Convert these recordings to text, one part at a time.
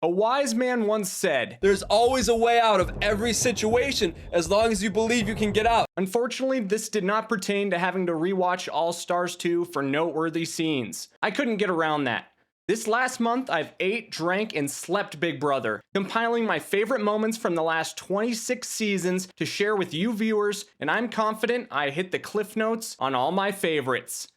A wise man once said, "There's always a way out of every situation as long as you believe you can get out." Unfortunately, this did not pertain to having to rewatch All Stars 2 for noteworthy scenes. I couldn't get around that. This last month, I've ate, drank, and slept Big Brother, compiling my favorite moments from the last 26 seasons to share with you viewers, and I'm confident I hit the cliff notes on all my favorites.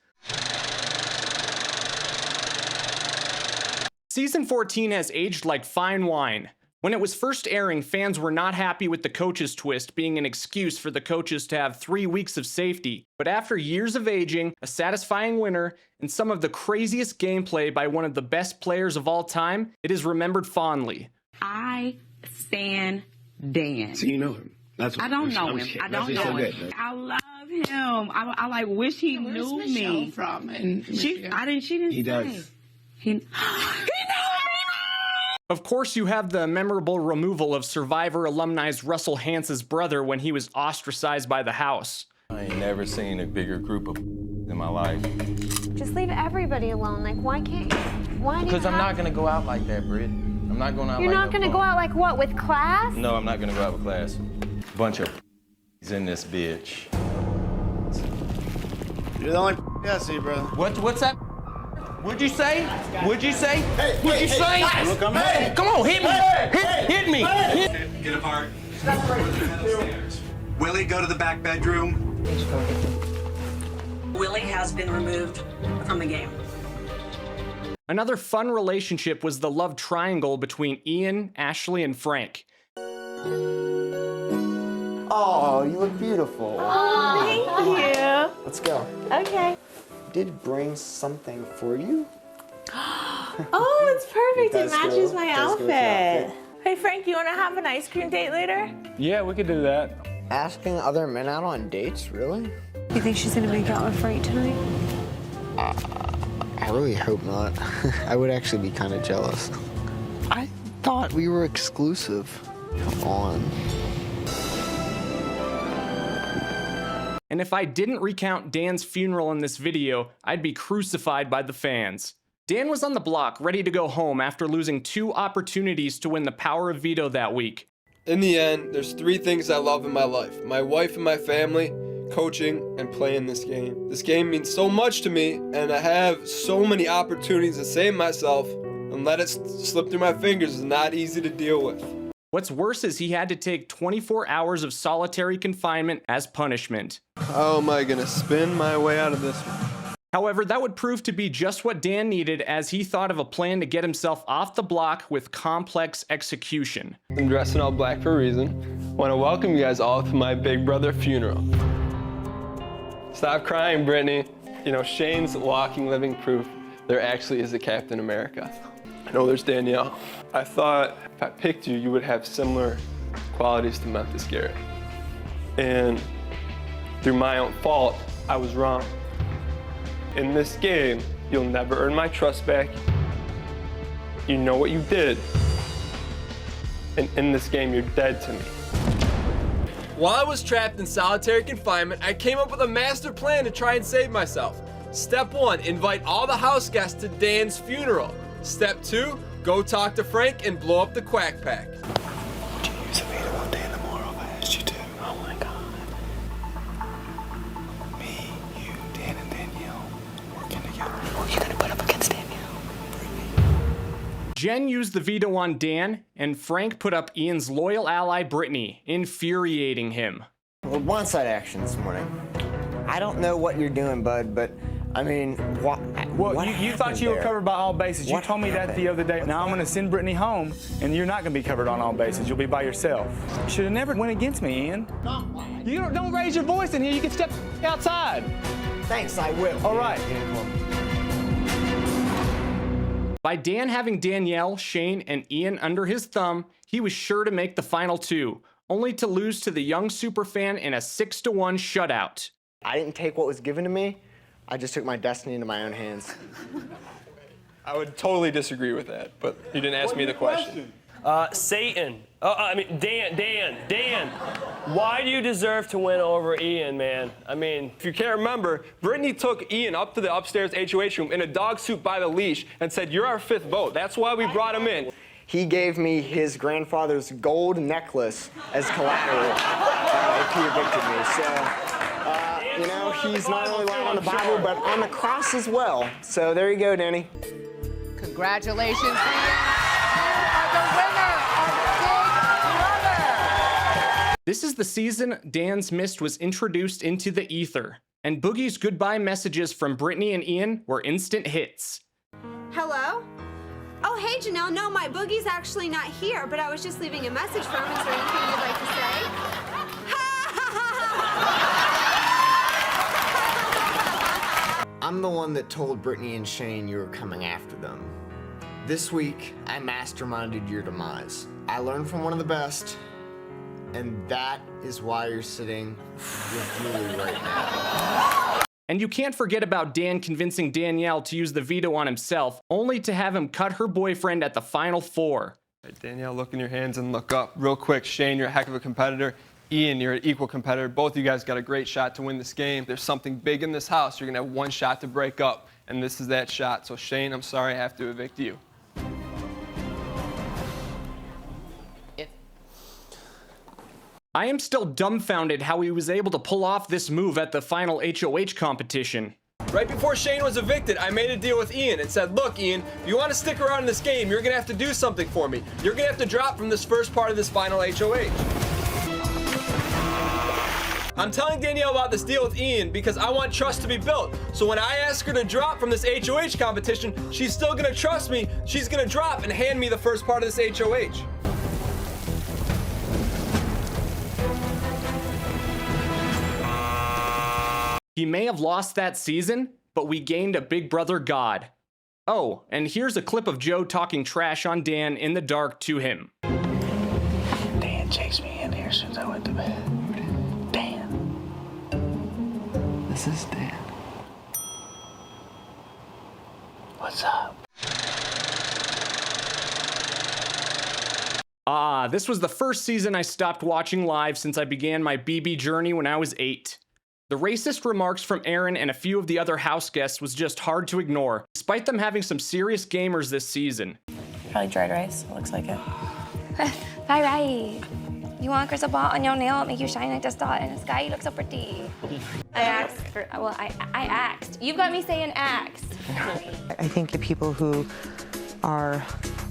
Season 14 has aged like fine wine. When it was first airing, fans were not happy with the coaches twist being an excuse for the coaches to have 3 weeks of safety. But after years of aging, a satisfying winner, and some of the craziest gameplay by one of the best players of all time, it is remembered fondly. I stan Dan. So you know him? That's what I don't know him. I don't know him. I love him. I like wish he knew me. From? She didn't He say. does. He Of course, you have the memorable removal of Survivor alumni's Russell Hance's brother when he was ostracized by the house. I ain't never seen a bigger group of in my life. Just leave everybody alone. Like, why can't you? Why do you Because I'm not have gonna go out like that, Britt. I'm not going out You're like not no gonna bum. go out like what? With class? No, I'm not gonna go out with class. Bunch of in this bitch. You're the only I see, bro. What's that? What'd you say? What'd you say? Hey, What'd you say? guys, hey, Come on, hit me! Hit me! Get apart. Willie, go to the back bedroom. Willie has been removed from the game. Another fun relationship was the love triangle between Ian, Ashley, and Frank. Oh, you look beautiful. Oh, thank you. Let's go. Okay. Did bring something for you? Oh, it's perfect. It matches my outfit. Hey, Frank, you want to have an ice cream date later? Yeah, we could do that. Asking other men out on dates, really? You think she's gonna make out with Frank tonight? I really hope not. I would actually be kind of jealous. I thought we were exclusive. Come on. And if I didn't recount Dan's funeral in this video, I'd be crucified by the fans. Dan was on the block, ready to go home after losing 2 opportunities to win the power of veto that week. In the end, there's 3 things I love in my life: my wife and my family, coaching, and playing this game. This game means so much to me, and I have so many opportunities to save myself, and let it slip through my fingers is not easy to deal with. What's worse is he had to take 24 hours of solitary confinement as punishment. How am I gonna spin my way out of this one? However, that would prove to be just what Dan needed, as he thought of a plan to get himself off the block with complex execution. I'm dressed in all black for a reason. I want to welcome you guys all to my big brother funeral. Stop crying, Brittany. You know, Shane's walking living proof there actually is a Captain America. I know there's Danielle. I thought if I picked you, you would have similar qualities to Memphis Garrett. And through my own fault, I was wrong. In this game, you'll never earn my trust back. You know what you did. And in this game, you're dead to me. While I was trapped in solitary confinement, I came up with a master plan to try and save myself. Step 1, invite all the house guests to Dan's funeral. Step 2, go talk to Frank and blow up the Quack Pack. Would you use a veto on Dan tomorrow if I asked you to? Oh my God. Me, you, Dan, and Danielle working together. Who are you gonna put up against Danielle? Jen used the veto on Dan, and Frank put up Ian's loyal ally Brittany, infuriating him. Well, blindside action this morning. I don't know what you're doing, bud, but I mean, what? Well, you thought you were covered by all bases. You told me that the other day. Now I'm going to send Brittany home, and you're not going to be covered on all bases. You'll be by yourself. You should have never went against me, Ian. You don't raise your voice in here. You can step outside. Thanks, I will. All right. By Dan having Danielle, Shane, and Ian under his thumb, he was sure to make the final 2, only to lose to the young superfan in a 6-1 shutout. I didn't take what was given to me. I just took my destiny into my own hands. I would totally disagree with that, but you didn't ask me the question. Satan. Dan. Why do you deserve to win over Ian, man? I mean, If you can't remember, Brittany took Ian up to the upstairs HOH room in a dog suit by the leash and said, "You're our 5th vote. That's why we brought him in." He gave me his grandfather's gold necklace as collateral if he evicted me. So, you know, he's not only lying on the Bible, but on the cross as well. So there you go, Danny. Congratulations, Ian. You are the winner of Big Brother. This is the season Dan's Mist was introduced into the ether, and Boogie's goodbye messages from Brittany and Ian were instant hits. Hello? Oh, hey, Janelle. No, my Boogie's actually not here, but I was just leaving a message for him. Is there anything you'd like to say? I'm the one that told Brittany and Shane you were coming after them. This week, I masterminded your demise. I learned from one of the best, and that is why you're sitting with Julie right now. And you can't forget about Dan convincing Danielle to use the veto on himself, only to have him cut her boyfriend at the final 4. Right, Danielle, look in your hands and look up. Real quick, Shane, you're a heck of a competitor. Ian, you're an equal competitor. Both of you guys got a great shot to win this game. There's something big in this house. You're gonna have one shot to break up, and this is that shot. So Shane, I'm sorry I have to evict you. I am still dumbfounded how he was able to pull off this move at the final HOH competition. Right before Shane was evicted, I made a deal with Ian and said, look, Ian, if you want to stick around in this game, you're going to have to do something for me. You're going to have to drop from this first part of this final HOH. I'm telling Danielle about this deal with Ian because I want trust to be built. So when I ask her to drop from this HOH competition, she's still going to trust me. She's going to drop and hand me the first part of this HOH. He may have lost that season, but we gained a Big Brother god. Oh, and here's a clip of Joe talking trash on Dan in the dark to him. Dan chased me in here as soon as I went to bed. Dan. This is Dan. What's up? This was the first season I stopped watching live since I began my BB journey when I was 8. The racist remarks from Aaron and a few of the other house guests was just hard to ignore, despite them having some serious gamers this season. Probably dried rice. It looks like it. Bye, right. You want a crystal ball on your nail? Make you shine like the star in the sky. You look so pretty. I asked for, well, I asked. You've got me saying asked. I think the people who are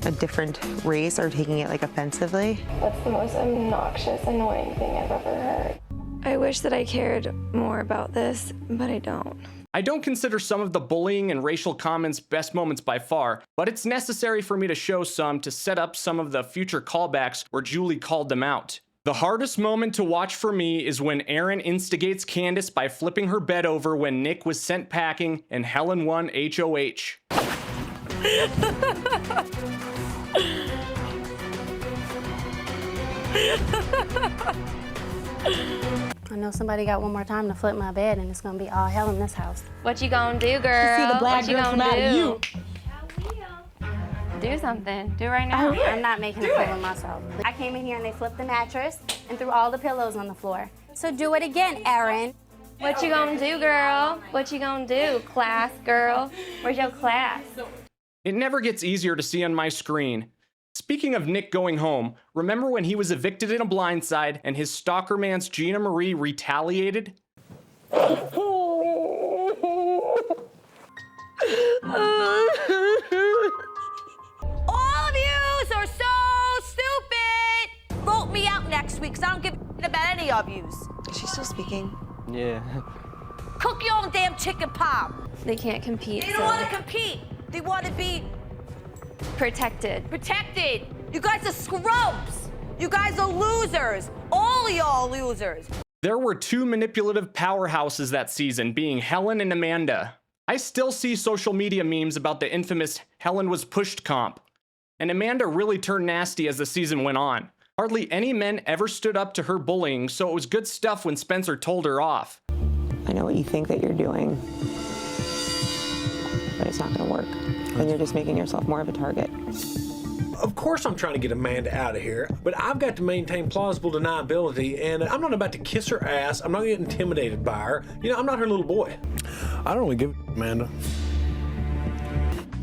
a different race are taking it like offensively. What's the most obnoxious, annoying thing I've ever heard? I wish that I cared more about this, but I don't. I don't consider some of the bullying and racial comments best moments by far, but it's necessary for me to show some to set up some of the future callbacks where Julie called them out. The hardest moment to watch for me is when Aaron instigates Candace by flipping her bed over when Nick was sent packing and Helen won HOH. I know somebody got one more time to flip my bed and it's gonna be all hell in this house. What you gonna do, girl? See the black what you girl gonna come out of do? you. Do something. Do it right now. I'm not making a fool of myself. I came in here and they flipped the mattress and threw all the pillows on the floor. So do it again, Aaron. What you gonna do, girl? What you gonna do, class girl? Where's your class? It never gets easier to see on my screen. Speaking of Nick going home, remember when he was evicted in a blindside and his stalker man's Gina Marie retaliated? All of you are so stupid! Vote me out next week, because I don't give a shit about any of yous. Is she still speaking? Yeah. Cook your own damn chicken pie. They can't compete. They don't want to compete. They want to be protected. Protected. You guys are scrubs. You guys are losers. All of y'all losers. There were two manipulative powerhouses that season, being Helen and Amanda. I still see social media memes about the infamous Helen was pushed comp. And Amanda really turned nasty as the season went on. Hardly any men ever stood up to her bullying, so it was good stuff when Spencer told her off. I know what you think that you're doing, but it's not gonna work. And you're just making yourself more of a target. Of course I'm trying to get Amanda out of here, but I've got to maintain plausible deniability, and I'm not about to kiss her ass. I'm not gonna get intimidated by her. You know, I'm not her little boy. I don't really give a Amanda.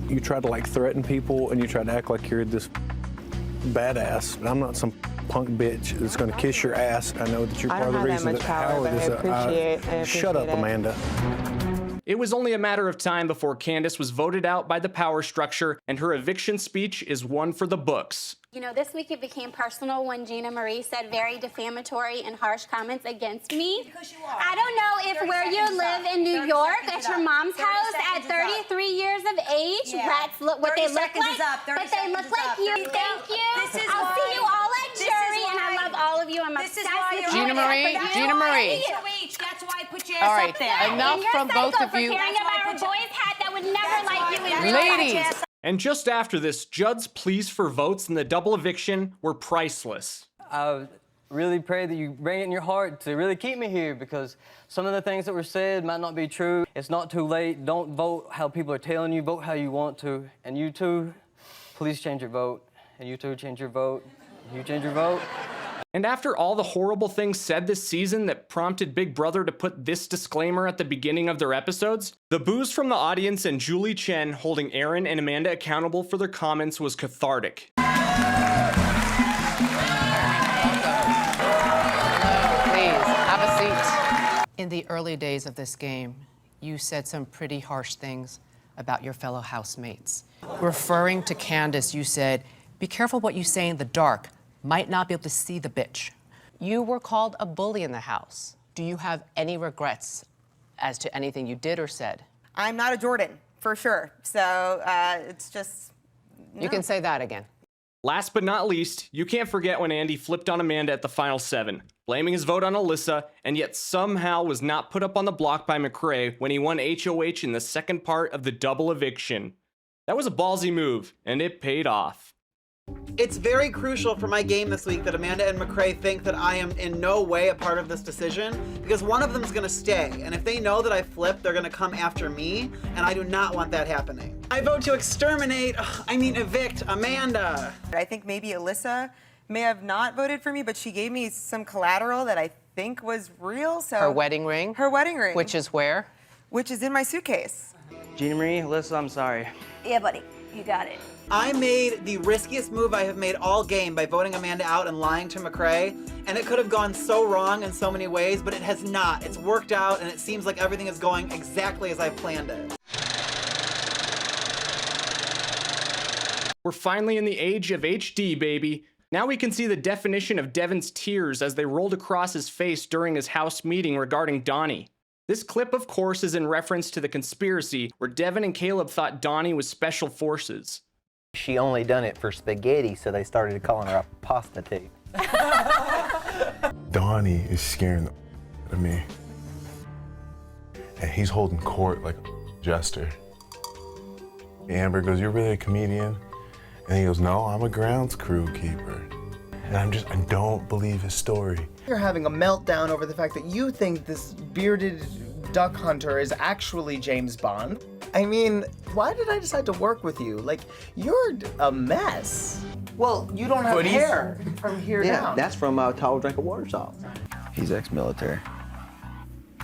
You try to like threaten people and you try to act like you're this badass, but I'm not some punk bitch that's going to kiss your ass. I know that you're part of the reason that Howard is Shut up, Amanda. It was only a matter of time before Candace was voted out by the power structure, and her eviction speech is one for the books. You know, this week it became personal when Gina Marie said very defamatory and harsh comments against me. Because you are. I don't know if where you live in New York at your mom's house at 33 years of age, rats look what they look like, but they look like you. Thank you. I'll see you all at jury, and I love all of you. I'm obsessed with you. Gina Marie, Gina Marie. That's why I put your All ass right, up there. enough from both of you. Caring about our boys hat that would never like you in real life. Ladies. And just after this, Judd's pleas for votes in the double eviction were priceless. I really pray that you bring it in your heart to really keep me here, because some of the things that were said might not be true. It's not too late. Don't vote how people are telling you. Vote how you want to. And you too, please change your vote. And you too, change your vote. You change your vote. And after all the horrible things said this season that prompted Big Brother to put this disclaimer at the beginning of their episodes, the boos from the audience and Julie Chen holding Aaron and Amanda accountable for their comments was cathartic. Please, have a seat. In the early days of this game, you said some pretty harsh things about your fellow housemates. Referring to Candace, you said, "Be careful what you say in the dark. Might not be able to see the bitch." You were called a bully in the house. Do you have any regrets as to anything you did or said? I'm not a Jordan, for sure. So it's just... No. You can say that again. Last but not least, you can't forget when Andy flipped on Amanda at the final 7, blaming his vote on Alyssa, and yet somehow was not put up on the block by McCrae when he won HOH in the second part of the double eviction. That was a ballsy move, and it paid off. It's very crucial for my game this week that Amanda and McCrae think that I am in no way a part of this decision, because one of them is going to stay, and if they know that I flipped, they're going to come after me, and I do not want that happening. I vote to evict Amanda. I think maybe Alyssa may have not voted for me, but she gave me some collateral that I think was real, so... Her wedding ring? Her wedding ring. Which is where? Which is in my suitcase. Gina Marie, Alyssa, I'm sorry. Yeah, buddy. You got it. I made the riskiest move I have made all game by voting Amanda out and lying to McCrae, and it could have gone so wrong in so many ways, but it has not. It's worked out, and it seems like everything is going exactly as I planned it. We're finally in the age of HD, baby. Now we can see the definition of Devin's tears as they rolled across his face during his house meeting regarding Donnie. This clip, of course, is in reference to the conspiracy where Devin and Caleb thought Donnie was special forces. She only done it for spaghetti, so they started calling her a prostitute. Donnie is scaring the out of me. And he's holding court like a jester. Amber goes, "You're really a comedian?" And he goes, "No, I'm a grounds crew keeper." And I don't believe his story. You're having a meltdown over the fact that you think this bearded duck hunter is actually James Bond. I mean, why did I decide to work with you? Like, you're a mess. Well, you don't have hair from here down. Yeah, that's from Tall Drink of Water Salt. He's ex-military.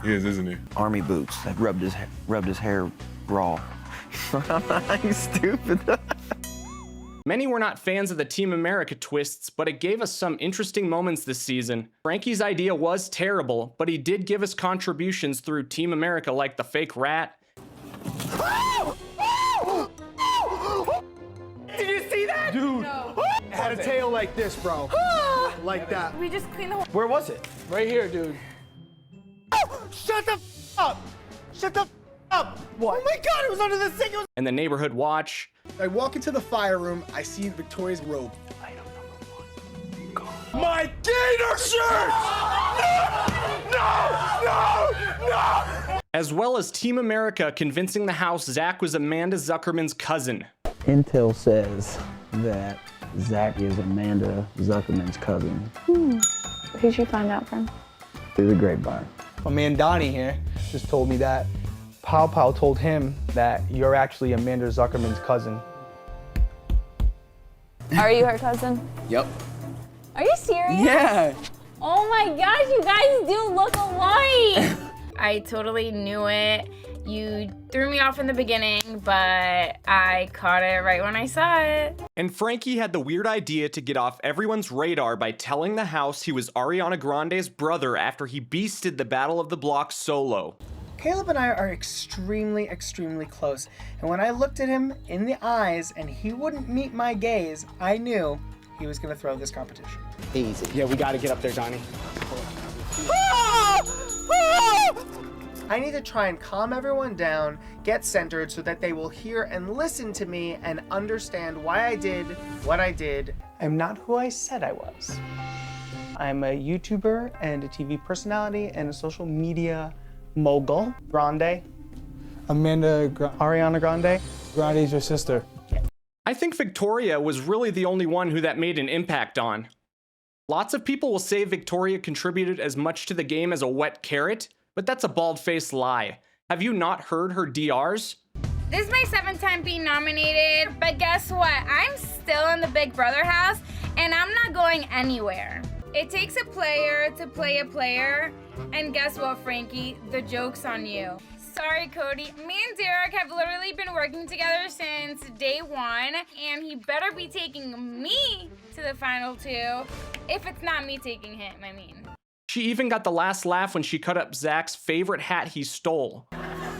He is, isn't he? Army boots that rubbed his hair raw. You stupid. Many were not fans of the Team America twists, but it gave us some interesting moments this season. Frankie's idea was terrible, but he did give us contributions through Team America like the fake rat. Did you see that? Dude, no. It had a tail like this, bro. Like that. We just cleaned the whole... Where was it? Right here, dude. Shut the up! Shut the up! What? Oh my God, it was under the sink. And the neighborhood watch. I walk into the fire room, I see Victoria's robe. Item number 1. My gator shirt! No! As well as Team America convincing the house Zach was Amanda Zuckerman's cousin. Intel says that Zach is Amanda Zuckerman's cousin. Who'd you find out from? Through the grapevine. My man Donnie here just told me that Pow Pow told him that you're actually Amanda Zuckerman's cousin. Are you her cousin? Yep. Are you serious? Yeah. Oh my gosh, you guys do look alike. I totally knew it. You threw me off in the beginning, but I caught it right when I saw it. And Frankie had the weird idea to get off everyone's radar by telling the house he was Ariana Grande's brother after he beasted the Battle of the Blocks solo. Caleb and I are extremely, extremely close, and when I looked at him in the eyes and he wouldn't meet my gaze, I knew he was gonna throw this competition. Easy. Yeah, we gotta get up there, Donnie. I need to try and calm everyone down, get centered so that they will hear and listen to me and understand why I did what I did. I'm not who I said I was. I'm a YouTuber and a TV personality and a social media mogul. Grande. Ariana Grande. Grande's your sister. I think Victoria was really the only one who that made an impact on. Lots of people will say Victoria contributed as much to the game as a wet carrot, but that's a bald-faced lie. Have you not heard her DRs? This is my 7th time being nominated, but guess what? I'm still in the Big Brother house, and I'm not going anywhere. It takes a player to play a player, and guess what, Frankie? The joke's on you. Sorry, Cody. Me and Derek have literally been working together since day 1, and he better be taking me to the final 2, if it's not me taking him, I mean. She even got the last laugh when she cut up Zach's favorite hat he stole.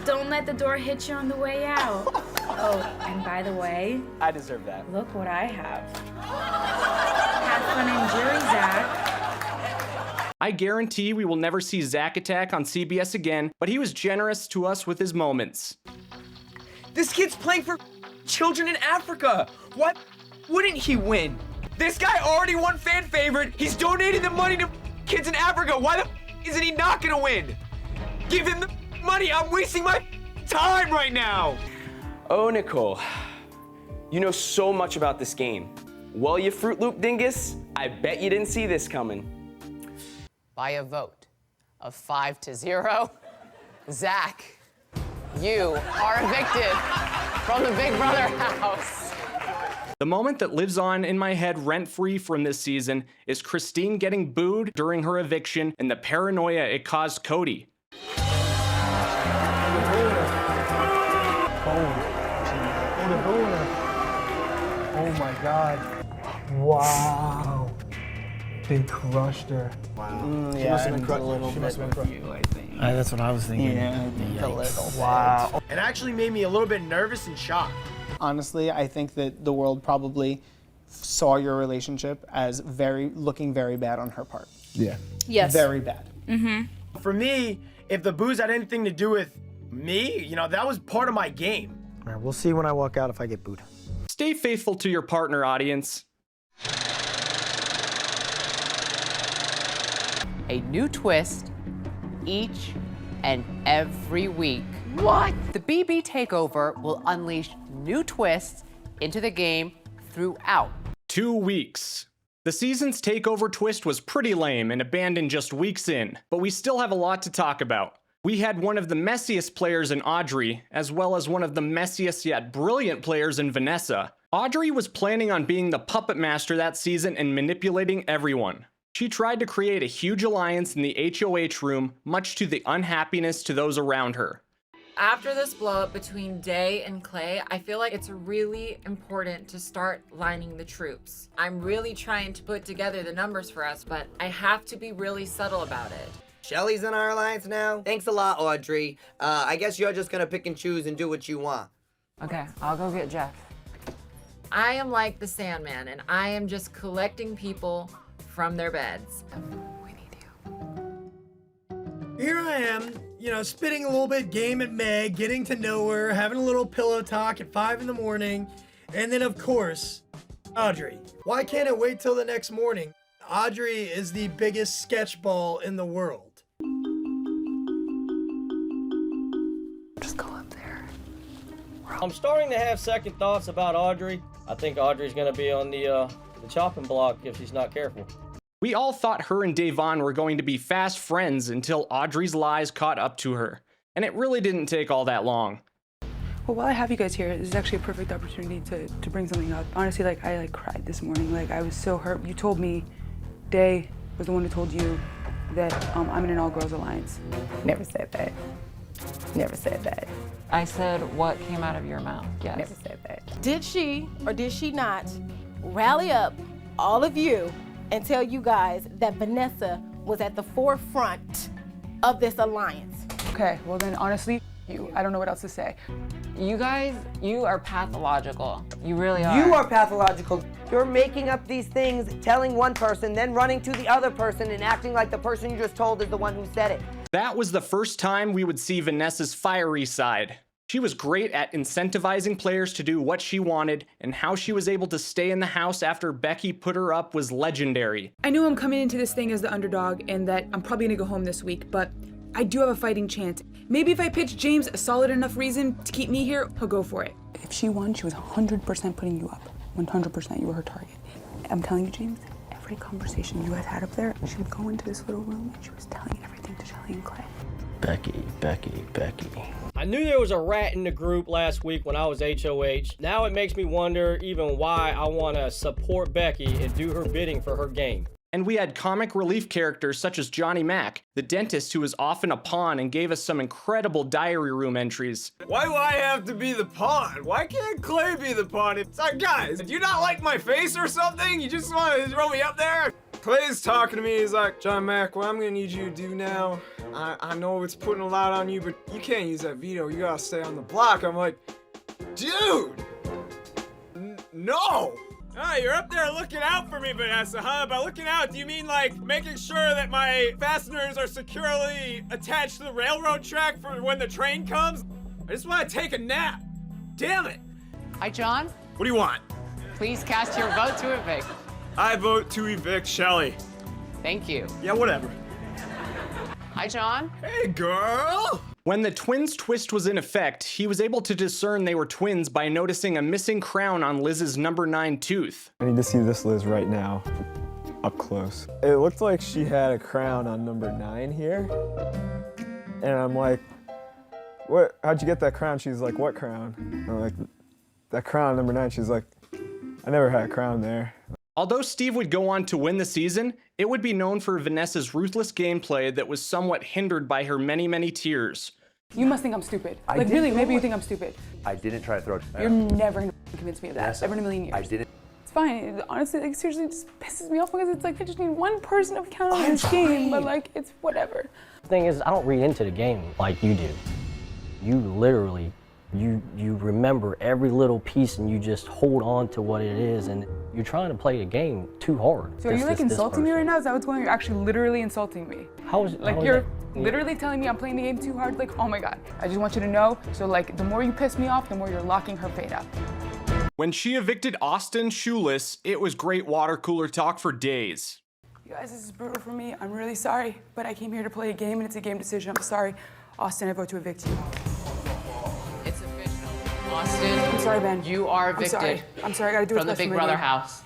Don't let the door hit you on the way out. Oh, and by the way, I deserve that. look what I have. Have fun and jury, Zach. I guarantee we will never see Zach Attack on CBS again, but he was generous to us with his moments. This kid's playing for children in Africa. Why wouldn't he win? This guy already won fan favorite. He's donating the money to kids in Africa. Why the isn't he not gonna win? Give him the money. I'm wasting my time right now. Oh, Nicole, you know so much about this game. Well, you Fruit Loop dingus, I bet you didn't see this coming. By a vote of 5-0, Zach, you are evicted from the Big Brother house. The moment that lives on in my head rent-free from this season is Christine getting booed during her eviction and the paranoia it caused Cody. Oh my God. Wow. They crushed her. Wow. She must have been crushed a little bit with you, I think. That's what I was thinking. Yeah, a little. Wow. It actually made me a little bit nervous and shocked. Honestly, I think that the world probably saw your relationship as looking very bad on her part. Yeah. Yes. Very bad. Mm-hmm. For me, if the booze had anything to do with me, that was part of my game. All right, we'll see when I walk out if I get booed. Stay faithful to your partner, audience. A new twist each and every week. What? The BB Takeover will unleash new twists into the game throughout. 2 weeks. The season's takeover twist was pretty lame and abandoned just weeks in, but we still have a lot to talk about. We had one of the messiest players in Audrey, as well as one of the messiest yet brilliant players in Vanessa. Audrey was planning on being the puppet master that season and manipulating everyone. She tried to create a huge alliance in the HOH room, much to the unhappiness to those around her. After this blow-up between Day and Clay, I feel like it's really important to start lining the troops. I'm really trying to put together the numbers for us, but I have to be really subtle about it. Shelly's in our alliance now? Thanks a lot, Audrey. I guess you're just gonna pick and choose and do what you want. Okay, I'll go get Jeff. I am like the Sandman, and I am just collecting people from their beds. Here I am, spitting a little bit game at Meg, getting to know her, having a little pillow talk at 5 in the morning, and then of course, Audrey. Why can't it wait till the next morning? Audrey is the biggest sketchball in the world. Just go up there. I'm starting to have second thoughts about Audrey. I think Audrey's gonna be on the chopping block if she's not careful. We all thought her and Davon were going to be fast friends until Audrey's lies caught up to her. And it really didn't take all that long. Well, while I have you guys here, this is actually a perfect opportunity to bring something up. Honestly, I cried this morning. I was so hurt. You told me, Day was the one who told you that I'm in an all-girls alliance. Never said that. Never said that. I said what came out of your mouth, yes. Never said that. Did she or did she not rally up all of you and tell you guys that Vanessa was at the forefront of this alliance? Okay, well then honestly, I don't know what else to say. You guys, you are pathological. You really are. You are pathological. You're making up these things, telling one person, then running to the other person and acting like the person you just told is the one who said it. That was the first time we would see Vanessa's fiery side. She was great at incentivizing players to do what she wanted, and how she was able to stay in the house after Becky put her up was legendary. I know I'm coming into this thing as the underdog and that I'm probably gonna go home this week, but I do have a fighting chance. Maybe if I pitch James a solid enough reason to keep me here, he'll go for it. If she won, she was 100% putting you up. 100% you were her target. I'm telling you, James, every conversation you guys had up there, she would go into this little room and she was telling everything to Shelly and Clay. Becky, Becky, Becky. I knew there was a rat in the group last week when I was HOH. Now it makes me wonder even why I want to support Becky and do her bidding for her game. And we had comic relief characters such as Johnny Mac, the dentist who was often a pawn and gave us some incredible diary room entries. Why do I have to be the pawn? Why can't Clay be the pawn? It's like, guys, do you not like my face or something? You just want to throw me up there? Clay's talking to me, he's like, John Mac, what I'm gonna need you to do now, I know it's putting a lot on you, but you can't use that veto, you gotta stay on the block. I'm like, dude, no! Ah, you're up there looking out for me, Vanessa, huh? By looking out, do you mean like making sure that my fasteners are securely attached to the railroad track for when the train comes? I just want to take a nap. Damn it. Hi, John. What do you want? Please cast your vote to evict. I vote to evict Shelly. Thank you. Yeah, whatever. Hi, John. Hey, girl. When the twins twist was in effect, he was able to discern they were twins by noticing a missing crown on Liz's number 9 tooth. I need to see this Liz right now, up close. It looked like she had a crown on number 9 here. And I'm like, what? How'd you get that crown? She's like, what crown? And I'm like, that crown on number 9. She's like, I never had a crown there. Although Steve would go on to win the season, it would be known for Vanessa's ruthless gameplay that was somewhat hindered by her many, many tears. You must think I'm stupid. Like really, maybe you think I'm stupid. I didn't try to throw it. You're never gonna convince me of that, Vanessa, ever in a million years. I didn't. It's fine. Honestly, like seriously, it just pisses me off because it's like I just need one person of count in this game, but like it's whatever. The thing is, I don't read into the game like you do. You literally, you remember every little piece and you just hold on to what it is, and you're trying to play the game too hard. So are you like insulting me right now? Is that what's going on? You're actually literally insulting me. How is like how is you're that? literally telling me I'm playing the game too hard? Like, oh my God. I just want you to know, so like the more you piss me off, the more you're locking her fate up. When she evicted Austin shoeless, it was great water cooler talk for days. You guys, this is brutal for me. I'm really sorry, but I came here to play a game and it's a game decision. I'm sorry. Austin, I vote to evict you. It's official. Austin, I'm sorry, Ben. You are evicted. I'm sorry, I gotta do from the Big Brother house.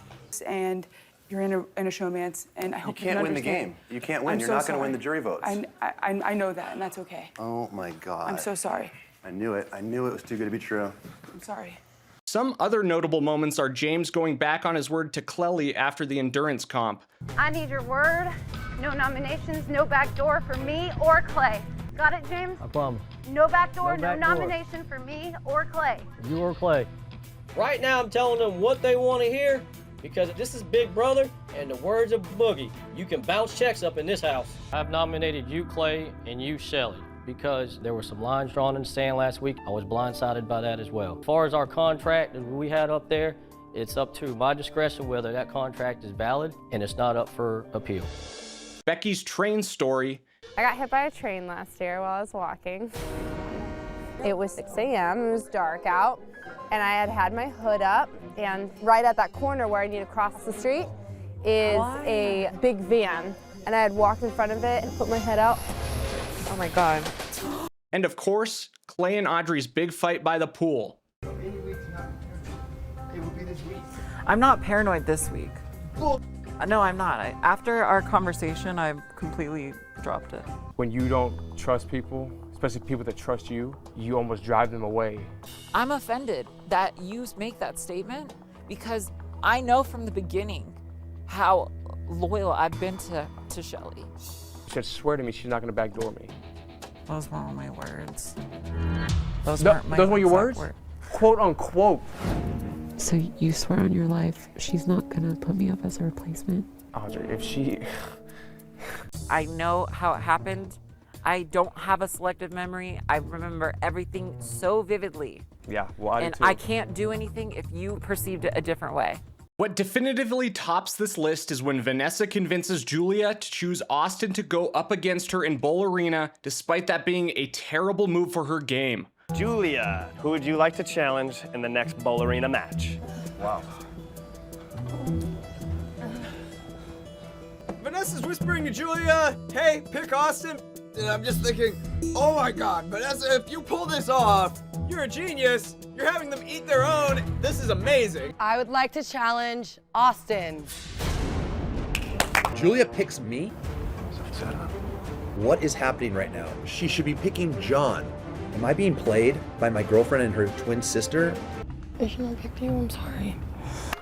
And you're in a showmance, and I hope You can't win the understand. game. You can't win. I'm You're so not going to sorry. win the jury votes. I know that, and that's okay. Oh my God. I'm so sorry. I knew it. I knew it was too good to be true. I'm sorry. Some other notable moments are James going back on his word to Clelly after the endurance comp. I need your word. No nominations, no back door for me or Clay. Got it, James? I promise. No back door, No no back door. nomination for me or Clay. You or Clay. Right now, I'm telling them what they want to hear because this is Big Brother, and the words of Boogie, you can bounce checks up in this house. I've nominated you, Clay, and you, Shelly, because there were some lines drawn in the sand last week. I was blindsided by that as well. As far as our contract that we had up there, it's up to my discretion whether that contract is valid, and it's not up for appeal. Becky's train story. I got hit by a train last year while I was walking. It was 6 a.m., it was dark out, and I had my hood up, and right at that corner where I need to cross the street is a big van, and I had walked in front of it and put my head out. Oh my God. And of course, Clay and Audrey's big fight by the pool. I'm not paranoid this week. No, I'm not. After our conversation, I've completely dropped it. When you don't trust people, especially people that trust you, you almost drive them away. I'm offended that you make that statement because I know from the beginning how loyal I've been to Shelly. She said, swear to me she's not gonna backdoor me. Those weren't my words. Those were your words? Quote unquote. So you swear on your life she's not gonna put me up as a replacement? Audrey, if she... I know how it happened. I don't have a selective memory. I remember everything so vividly. Yeah, well, I do And too. I can't do anything if you perceived it a different way. What definitively tops this list is when Vanessa convinces Julia to choose Austin to go up against her in Bowl Arena, despite that being a terrible move for her game. Julia, who would you like to challenge in the next Bowl Arena match? Wow. Vanessa's whispering to Julia, hey, pick Austin. And I'm just thinking, oh my God, Vanessa, if you pull this off, you're a genius. You're having them eat their own. This is amazing. I would like to challenge Austin. Julia picks me? What is happening right now? She should be picking John. Am I being played by my girlfriend and her twin sister? I shouldn't pick you, I'm sorry.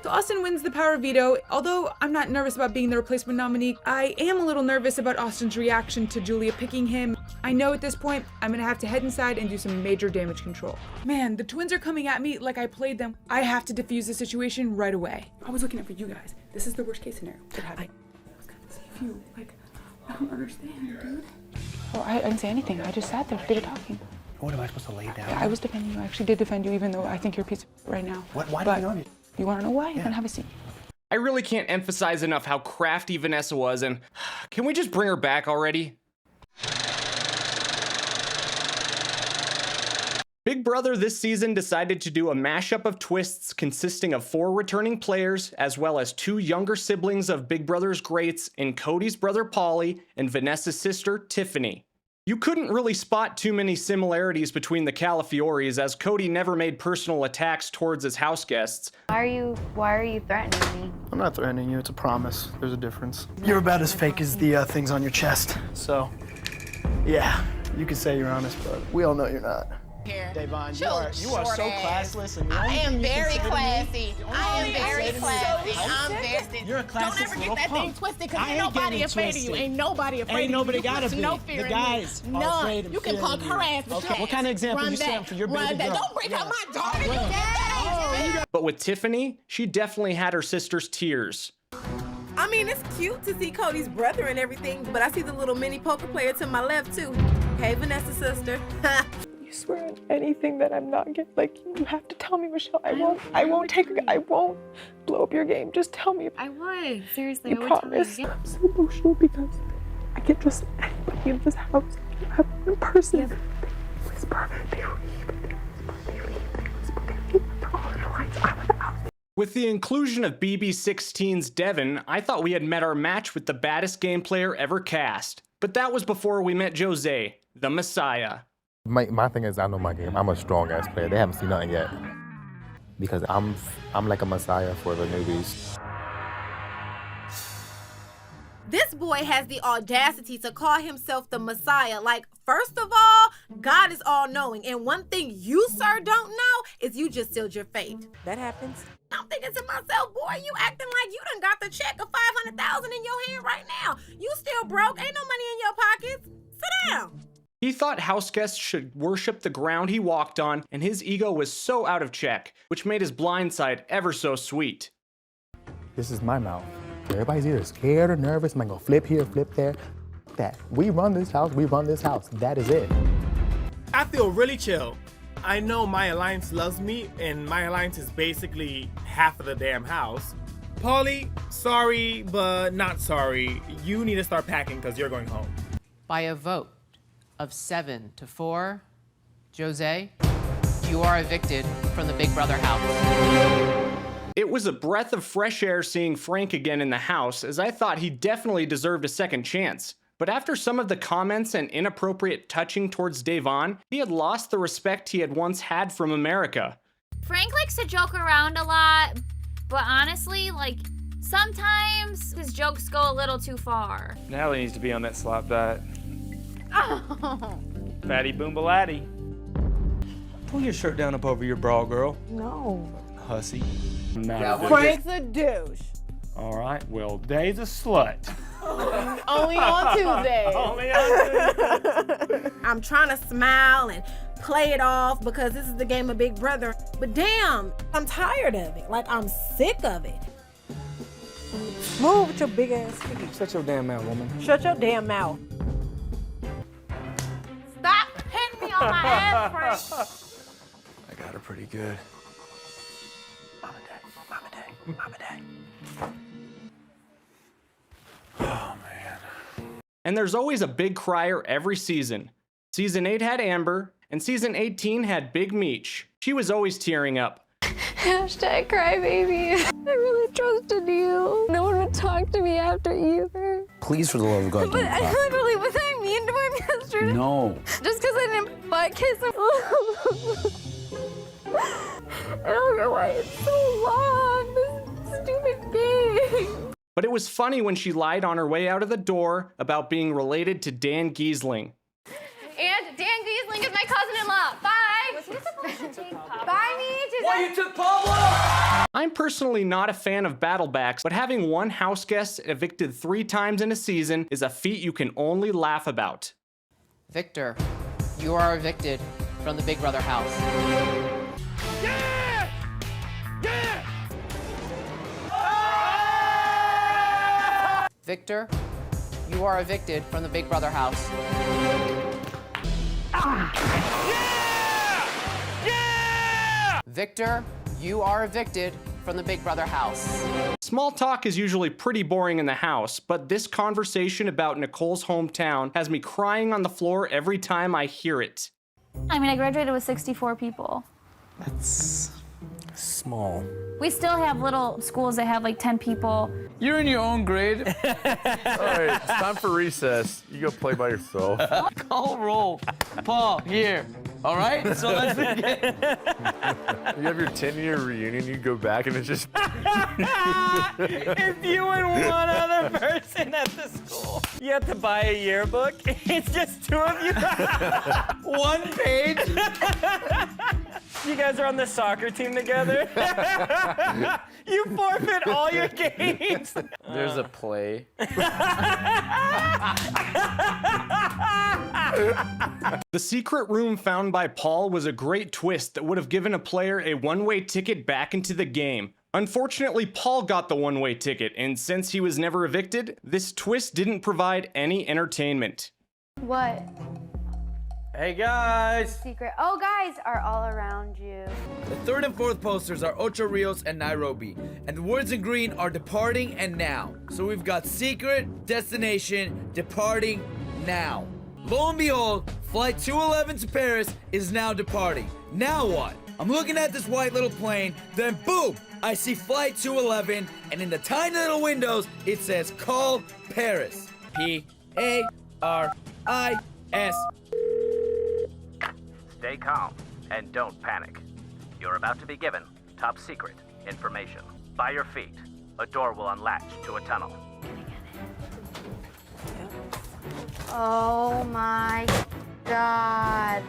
So Austin wins the power veto. Although I'm not nervous about being the replacement nominee, I am a little nervous about Austin's reaction to Julia picking him. I know at this point, I'm gonna have to head inside and do some major damage control. Man, the twins are coming at me like I played them. I have to defuse the situation right away. I was looking out for you guys. This is the worst case scenario. I was gonna save you. Like, I don't understand, dude. Oh, I didn't say anything. I just sat there, did it talking. What am I supposed to lay down? I was defending you. I actually did defend you, even though I think you're a piece of right now. Why do you know me? You want to know why? You can have a seat. I really can't emphasize enough how crafty Vanessa was, and can we just bring her back already? Big Brother this season decided to do a mashup of twists consisting of 4 returning players, as well as 2 younger siblings of Big Brother's greats in Cody's brother Paulie and Vanessa's sister Tiffany. You couldn't really spot too many similarities between the Calafioris, as Cody never made personal attacks towards his house guests. Why are you threatening me? I'm not threatening you, it's a promise. There's a difference. You're about as fake as the things on your chest. So, yeah, you can say you're honest, but we all know you're not. Davon, you are so classless. And I am very classy. I am very classy. You're a classy. Don't ever get that thing twisted, because ain't nobody afraid of you. Ain't nobody afraid of you. Ain't nobody gotta be. No fear the guys in are you. afraid None. of You can fearing punk you. harass. Okay, what kind of example you stand for your baby girl? Don't bring up my daughter. But with Tiffany, she definitely had her sister's tears. I mean, it's cute to see Cody's brother and everything, but I see the little mini poker player to my left too. Hey, Vanessa sister. You swear on anything that I'm not getting, like, you have to tell me, Michelle. I won't blow up your game. Just tell me. I would. Seriously, You promise. I'm so emotional because I can't trust anybody in this house. You have one person. They whisper, they whisper. They're all in the lights. I'm in the house. With the inclusion of BB16's Devin, I thought we had met our match with the baddest game player ever cast. But that was before we met Jose, the Messiah. My thing is, I know my game. I'm a strong ass player. They haven't seen nothing yet, because I'm like a messiah for the newbies. This boy has the audacity to call himself the Messiah. Like, first of all, God is all-knowing, and one thing you, sir, don't know is you just sealed your fate. That happens. I'm thinking to myself, boy, you acting like you done got the check of $500,000 in your hand right now. You still broke. Ain't no money in your pockets. Sit down. He thought house guests should worship the ground he walked on, and his ego was so out of check, which made his blind side ever so sweet. This is my mouth. Everybody's either scared or nervous. Might go flip here, flip there. That we run this house. We run this house. That is it. I feel really chill. I know my alliance loves me, and my alliance is basically half of the damn house. Paulie, sorry, but not sorry. You need to start packing because you're going home. By a vote of 7-4, Jose, you are evicted from the Big Brother house. It was a breath of fresh air seeing Frank again in the house, as I thought he definitely deserved a second chance. But after some of the comments and inappropriate touching towards Davon, he had lost the respect he had once had from America. Frank likes to joke around a lot, but honestly, like, sometimes his jokes go a little too far. Natalie needs to be on that slop diet. Oh. Fatty boombalatti. Pull your shirt down up over your bra, girl. No. Hussy. Frank's a douche. All right, well, Dave's a slut. Only on Tuesday. Only on Tuesday. I'm trying to smile and play it off because this is the game of Big Brother. But damn, I'm tired of it. Like, I'm sick of it. Move with your big ass feet. Shut your damn mouth, woman. Shut your damn mouth. Stop hitting me on my ass, Frank. I got her pretty good. Mama day. Oh, man. And there's always a big crier every season. Season 8 had Amber, and season 18 had Big Meech. She was always tearing up. Hashtag crybaby. I really trusted you. No one would talk to me after either. Please, for the love of God, But don't I cry. literally was I mean to him yesterday. No. Just because I didn't butt kiss him. I don't know why it's so long. This stupid game. But it was funny when she lied on her way out of the door about being related to Dan Giesling. And Dan Giesling is my cousin-in-law. Bye. Was he supposed to take Pablo? Bye, Meech. Why you took Pablo? I'm personally not a fan of battlebacks, but having one house guest evicted 3 times in a season is a feat you can only laugh about. Victor, you are evicted from the Big Brother house. Yeah! Yeah! Victor, you are evicted from the Big Brother house. Victor, you are evicted from the Big Brother house. Small talk is usually pretty boring in the house, but this conversation about Nicole's hometown has me crying on the floor every time I hear it. I mean, I graduated with 64 people. That's small. We still have little schools that have like 10 people. You're in your own grade. All right, it's time for recess. You go play by yourself. Call roll. Paul, here. All right, so let's begin. You have your 10-year reunion, you go back and it's just... If you and one other person at the school, you have to buy a yearbook. It's just 2 of you. 1 page. You guys are on the soccer team together. You forfeit all your games. There's a play. The secret room found by Paul was a great twist that would have given a player a one-way ticket back into the game. Unfortunately, Paul got the one-way ticket, and since he was never evicted, this twist didn't provide any entertainment. What? Hey guys! Secret. Oh, guys are all around you. The 3rd and 4th posters are Ocho Rios and Nairobi, and the words in green are departing and now. So we've got secret, destination, departing, now. Lo and behold, flight 211 to Paris is now departing. Now what? I'm looking at this white little plane, then boom, I see flight 211, and in the tiny little windows, it says call Paris. P-A-R-I-S. Stay calm and don't panic. You're about to be given top secret information. By your feet, a door will unlatch to a tunnel. Oh my God.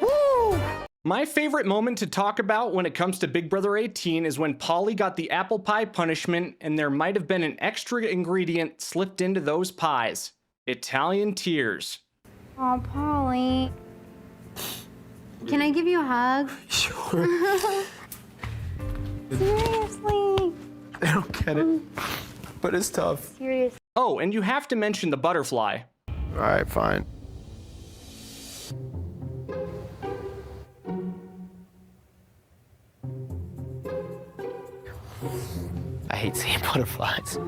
Woo! My favorite moment to talk about when it comes to Big Brother 18 is when Paulie got the apple pie punishment and there might have been an extra ingredient slipped into those pies. Italian tears. Oh, Polly. Can I give you a hug? Sure. Seriously. I don't get it, but it's tough. Serious. Oh, and you have to mention the butterfly. All right, fine. I hate seeing butterflies.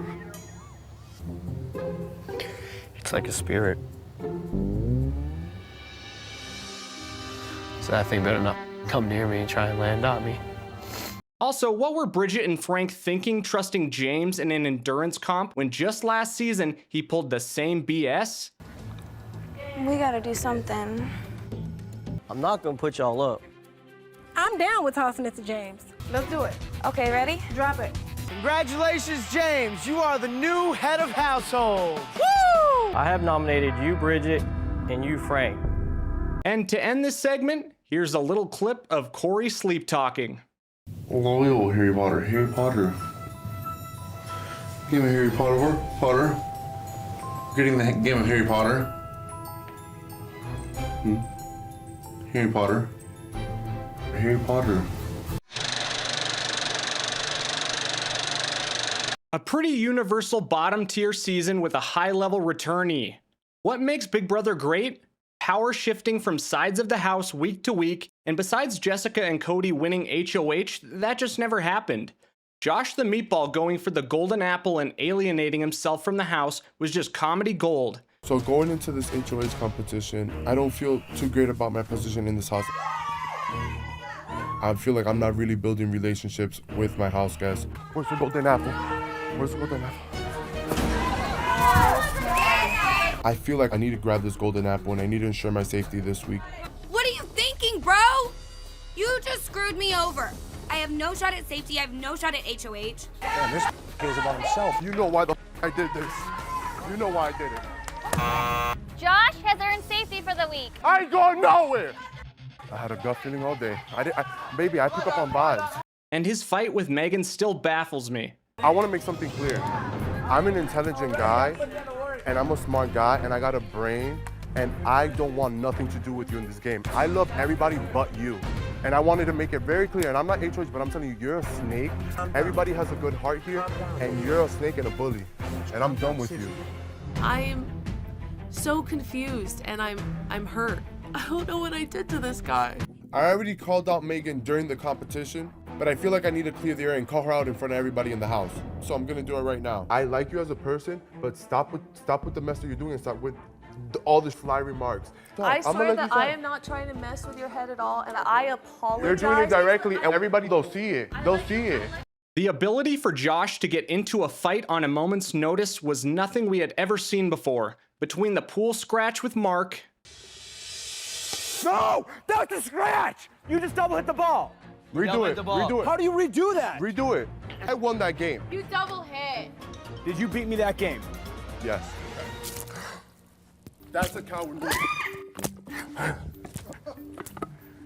It's like a spirit. So that thing better not come near me and try and land on me. Also, what were Bridget and Frank thinking trusting James in an endurance comp when just last season he pulled the same BS? We gotta do something. I'm not gonna put y'all up. I'm down with tossing it to James. Let's do it. Okay, ready? Drop it. Congratulations, James. You are the new head of household. Woo! I have nominated you, Bridget, and you, Frank. And to end this segment, here's a little clip of Corey sleep talking. Oh, Harry Potter. Harry Potter. Game of Harry Potter. Getting the game of Harry Potter. Harry Potter. Harry Potter. A pretty universal bottom tier season with a high level returnee. What makes Big Brother great? Power shifting from sides of the house week to week, and besides Jessica and Cody winning HOH, that just never happened. Josh the Meatball going for the golden apple and alienating himself from the house was just comedy gold. So going into this HOH competition, I don't feel too great about my position in this house. I feel like I'm not really building relationships with my house guests. Where's the golden apple? Where's the golden apple? I feel like I need to grab this golden apple and I need to ensure my safety this week. What are you thinking, bro? You just screwed me over. I have no shot at safety. I have no shot at HOH. Damn, this cares about himself. You know why the I did this. You know why I did it. Josh has earned safety for the week. I ain't going nowhere. I had a gut feeling all day. Baby, I pick up on vibes. And his fight with Megan still baffles me. I want to make something clear. I'm an intelligent guy, and I'm a smart guy, and I got a brain, and I don't want nothing to do with you in this game. I love everybody but you. And I wanted to make it very clear, and I'm not HOH, but I'm telling you, you're a snake. Everybody has a good heart here, and you're a snake and a bully. And I'm done with you. I'm so confused, and I'm hurt. I don't know what I did to this guy. I already called out Megan during the competition, but I feel like I need to clear the air and call her out in front of everybody in the house. So I'm gonna do it right now. I like you as a person, but stop with the mess that you're doing and stop with all these fly remarks. Stop. I swear that I am not trying to mess with your head at all, and I apologize. They're doing it directly, and everybody, they'll see it. They'll see it. The ability for Josh to get into a fight on a moment's notice was nothing we had ever seen before. Between the pool scratch with Mark... No! That's a scratch! You just double hit the ball. Redo it. Redo it. How do you redo that? Redo it. I won that game. You double hit. Did you beat me that game? Yes. That's a coward move.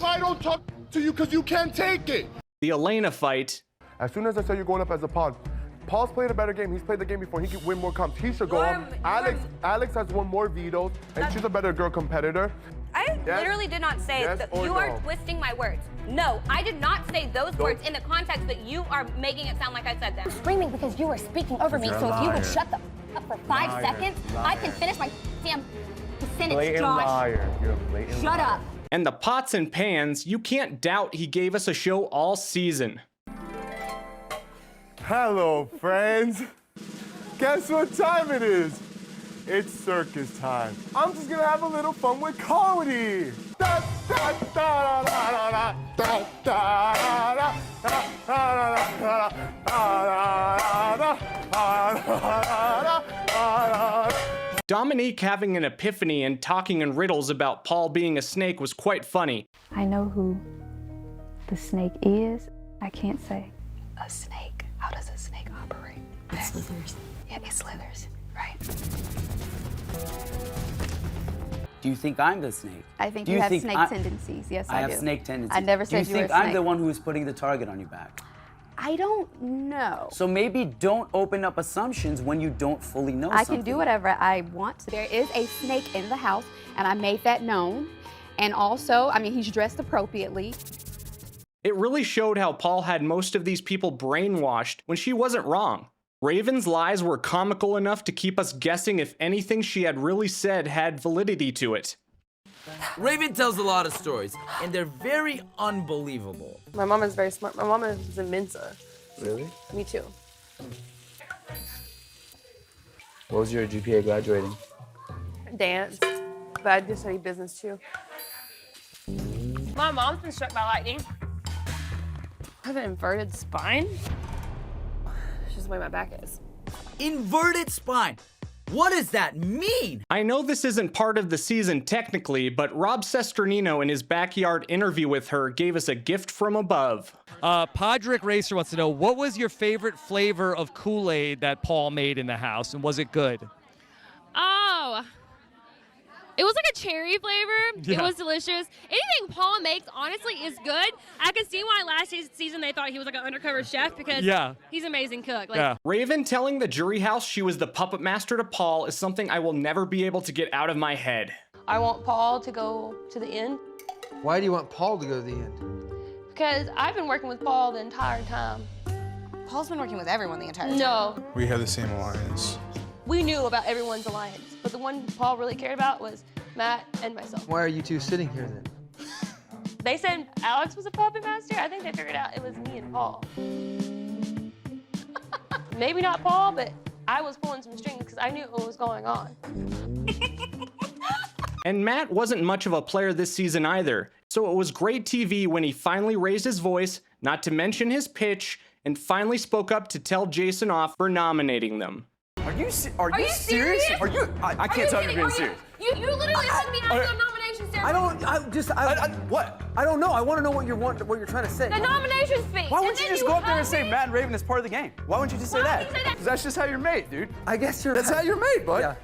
I don't talk to you because you can't take it. The Elena fight. As soon as I said you're going up as a pawn, Paul's played a better game. He's played the game before. He can win more comps. He should go up. Alex has won more vetoes, and she's a better girl competitor. I literally did not say that. You are twisting my words. No, I did not say those words in the context that you are making it sound like I said them. Screaming because you were speaking over me, so if you would shut the up for 5 seconds, I can finish my damn sentence, Blatant Josh. liar. You're a blatant Shut liar. up. And the pots and pans, you can't doubt he gave us a show all season. Hello, friends. Guess what time it is? It's circus time. I'm just gonna have a little fun with Cody. Dominique having an epiphany and talking in riddles about Paul being a snake was quite funny. I know who the snake is. I can't say a snake. How does a snake operate? It slithers. Yeah, it slithers, right? Do you think I'm the snake? I think you have snake tendencies. Yes, I do. I have snake tendencies. I never said you were a snake. Do you think I'm the one who's putting the target on your back? I don't know. So maybe don't open up assumptions when you don't fully know I something. can do whatever I want. There is a snake in the house, and I made that known. And also, I mean, he's dressed appropriately. It really showed how Paul had most of these people brainwashed when she wasn't wrong. Raven's lies were comical enough to keep us guessing if anything she had really said had validity to it. Raven tells a lot of stories, and they're very unbelievable. My mom is very smart. My mom is in Mensa. Really? Me too. What was your GPA graduating? Dance. But I did study business too. My mom's been struck by lightning. I have an inverted spine. It's just the way my back is. Inverted spine. What does that mean? I know this isn't part of the season technically, but Rob Sesternino in his backyard interview with her gave us a gift from above. Podrick Racer wants to know, what was your favorite flavor of Kool-Aid that Paul made in the house, and was it good? Oh, It was like a cherry flavor. Yeah. It was delicious. Anything Paul makes, honestly, is good. I can see why last season they thought he was like an undercover chef because he's an amazing cook. Like, Raven telling the jury house she was the puppet master to Paul is something I will never be able to get out of my head. I want Paul to go to the end Why do you want Paul to go to the end? because I've been working with Paul the entire time. Paul's been working with everyone the entire time. No, We have the same alliance. we knew about everyone's alliance, but the one Paul really cared about was Matt and myself. Why are you two sitting here then? They said Alex was a puppet master. I think they figured out it was me and Paul. Maybe not Paul, but I was pulling some strings because I knew what was going on. And Matt wasn't much of a player this season either, so it was great TV when he finally raised his voice, not to mention his pitch, and finally spoke up to tell Jason off for nominating them. Are you serious? Are you? I can't tell you're being serious. You literally had me after the nomination ceremony. What? I don't know. I want to know what you're trying to say. The nomination speech. Why wouldn't you just go up there and say Matt and Raven is part of the game? Why wouldn't you just say that? Because that's just how you're made, dude. I guess you're That's right. how you're made, bud. Yeah.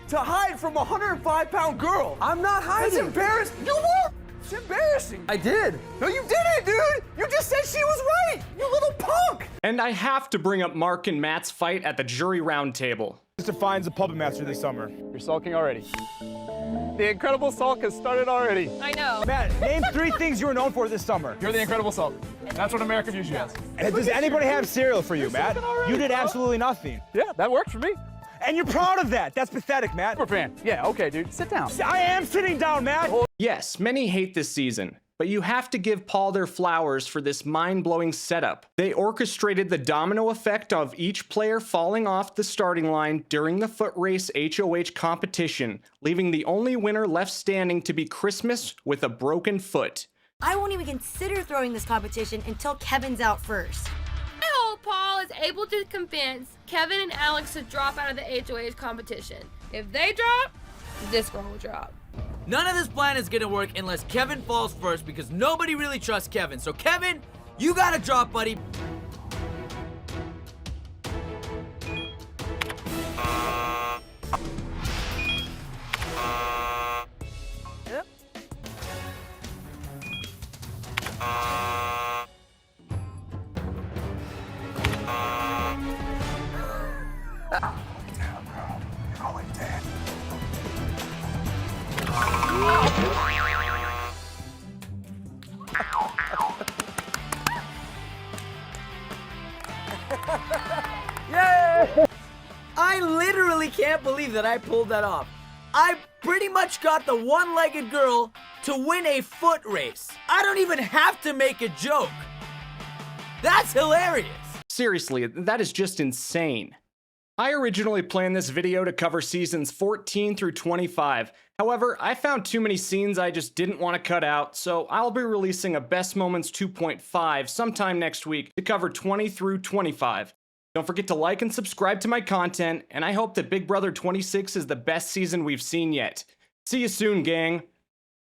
To hide from a 105-pound girl. I'm not hiding. That's embarrassing. You were. It's embarrassing. I did. No, you didn't, dude. You just said she was right. You little punk. And I have to bring up Mark and Matt's fight at the jury roundtable. This defines a puppet master this summer. You're sulking already. The Incredible Sulk has started already. I know. Matt, name 3 things you were known for this summer. You're the Incredible Sulk. That's what America views you as. And does anybody have cereal for you, Matt? You did absolutely nothing. Yeah, that worked for me. And you're proud of that. That's pathetic, Matt. Super fan. Yeah, okay, dude. Sit down. I am sitting down, Matt. Yes, many hate this season, but you have to give Paul their flowers for this mind-blowing setup. They orchestrated the domino effect of each player falling off the starting line during the foot race HOH competition, leaving the only winner left standing to be Christmas with a broken foot. I won't even consider throwing this competition until Kevin's out first. I hope Paul is able to convince Kevin and Alex to drop out of the HOH competition. If they drop, this girl will drop. None of this plan is gonna work unless Kevin falls first because nobody really trusts Kevin. So Kevin, you gotta drop, buddy. Yep. Yay! I literally can't believe that I pulled that off. I pretty much got the one-legged girl to win a foot race. I don't even have to make a joke. That's hilarious. Seriously, that is just insane. I originally planned this video to cover seasons 14 through 25. However, I found too many scenes I just didn't want to cut out, so I'll be releasing a Best Moments 2.5 sometime next week to cover 20 through 25. Don't forget to like and subscribe to my content, and I hope that Big Brother 26 is the best season we've seen yet. See you soon, gang.